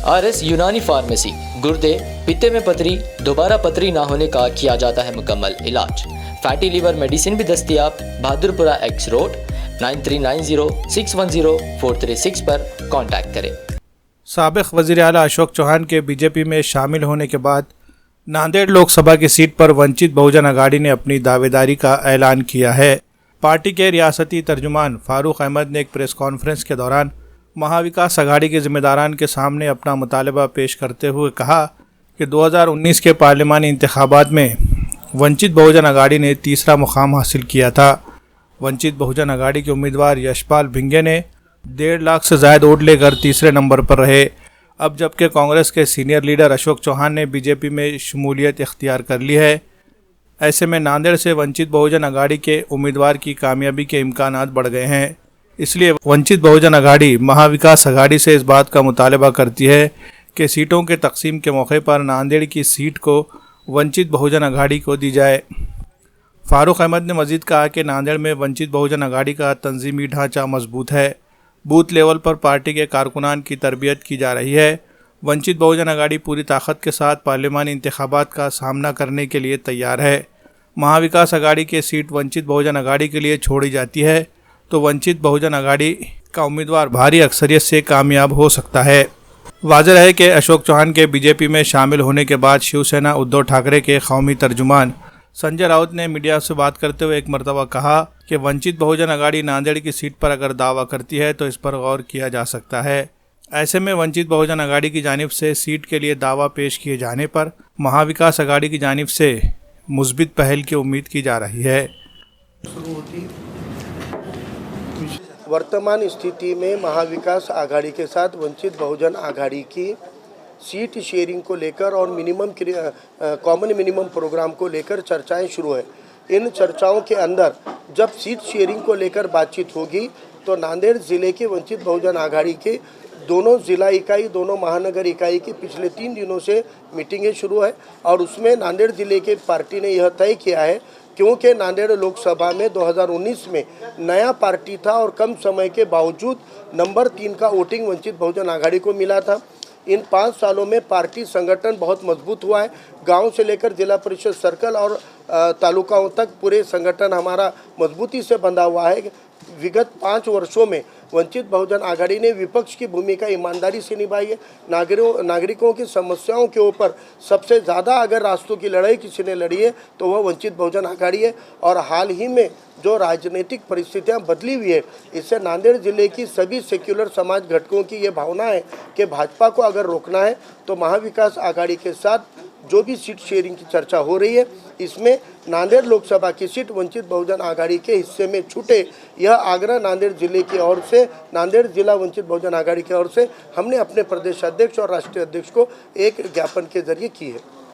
RS यूनानी pharmacy, गुर्दे, पित्ते में पथरी, दोबारा पथरी ना होने का किया जाता है मुकम्मल इलाज। फैटी लीवर मेडिसिन भी दस्तयाब। बहादुरपुरा X रोड 9390610436 पर कांटेक्ट करें। साबिक़ वज़ीर आला अशोक चौहान के बीजेपी में शामिल होने के बाद नांदेड़ लोकसभा की सीट पर वंचित बहुजन अघाड़ी ने अपनी दावेदारी का ऐलान किया है। पार्टी के रियासती तर्जुमान फारूक अहमद ने एक प्रेस कॉन्फ्रेंस के दौरान महाविकास अघाड़ी के जिम्मेदारान के सामने अपना मुतालबा पेश करते हुए कहा कि 2019 के पार्लिमानी इंतखाबात में वंचित बहुजन अघाड़ी ने तीसरा मुकाम हासिल किया था। वंचित बहुजन अघाड़ी के उम्मीदवार यशपाल भिंगे ने 1.5 लाख से ज़ायद वोट लेकर तीसरे नंबर पर रहे। अब जबकि कांग्रेस के सीनियर लीडर अशोक चौहान ने बीजेपी में शमूलियत इख्तियार कर ली है। ऐसे में नांदेड़ से वंचित बहुजन अघाड़ी के उम्मीदवार की कामयाबी के इम्कानात बढ़ गए हैं। इसलिए वंचित बहुजन अघाड़ी महाविकास अघाड़ी से इस बात का मुतालबा करती है कि सीटों के तकसीम के मौके पर नांदेड़ की सीट को वंचित बहुजन अघाड़ी को दी जाए। फारूक अहमद ने मजीद कहा कि नांदेड़ में वंचित बहुजन अघाड़ी का तंजीमी ढांचा मजबूत है। बूथ लेवल पर पार्टी के कारकुनान की तरबियत की जा रही है। वंचित बहुजन अघाड़ी पूरी ताकत के साथ पार्लिमानी इंतखाबात का सामना करने के लिए तैयार है। महाविकास अघाड़ी की सीट वंचित बहुजन अघाड़ी के लिए छोड़ी जाती है तो वंचित बहुजन अघाड़ी का उम्मीदवार भारी अक्सरियत से कामयाब हो सकता है। वाज़ेह है कि अशोक चौहान के बीजेपी में शामिल होने के बाद शिवसेना उद्धव ठाकरे के कौमी तर्जुमान संजय राउत ने मीडिया से बात करते हुए एक मरतबा कहा कि वंचित बहुजन अघाड़ी नांदेड़ की सीट पर अगर दावा करती है तो इस पर गौर किया जा सकता है। ऐसे में वंचित बहुजन अघाड़ी की जानिब से सीट के लिए दावा पेश किए जाने पर महाविकास अघाड़ी की जानिब से मुस्बित पहल की उम्मीद की जा रही है। वर्तमान स्थिति में महाविकास आघाड़ी के साथ वंचित बहुजन आघाड़ी की सीट शेयरिंग को लेकर और कॉमन मिनिमम प्रोग्राम को लेकर चर्चाएं शुरू है। इन चर्चाओं के अंदर जब सीट शेयरिंग को लेकर बातचीत होगी तो नांदेड़ ज़िले के वंचित बहुजन आघाड़ी के दोनों ज़िला इकाई, दोनों महानगर इकाई की पिछले 3 दिनों से मीटिंगें शुरू है और उसमें नांदेड़ ज़िले के पार्टी ने यह तय किया है, क्योंकि नांदेड़ लोकसभा में 2019 में नया पार्टी था और कम समय के बावजूद नंबर 3 का वोटिंग वंचित बहुजन आघाड़ी को मिला था। इन 5 सालों में पार्टी संगठन बहुत मजबूत हुआ है। गांव से लेकर जिला परिषद सर्कल और तालुकाओं तक पूरे संगठन हमारा मजबूती से बंधा हुआ है। विगत 5 वर्षों में वंचित बहुजन आघाड़ी ने विपक्ष की भूमिका ईमानदारी से निभाई है। नागरिकों की समस्याओं के ऊपर सबसे ज़्यादा अगर रास्तों की लड़ाई किसी ने लड़ी है तो वह वंचित बहुजन आघाड़ी है। और हाल ही में जो राजनीतिक परिस्थितियां बदली हुई है, इससे नांदेड़ ज़िले की सभी सेक्युलर समाज घटकों की ये भावना है कि भाजपा को अगर रोकना है तो महाविकास आघाड़ी के साथ जो भी सीट शेयरिंग की चर्चा हो रही है, इसमें नांदेड़ लोकसभा की सीट वंचित बहुजन आघाड़ी के हिस्से में छूटे, यह आग्रह नांदेड़ जिले की ओर से, नांदेड़ जिला वंचित बहुजन आघाड़ी की ओर से हमने अपने प्रदेश अध्यक्ष और राष्ट्रीय अध्यक्ष को एक ज्ञापन के जरिए की है।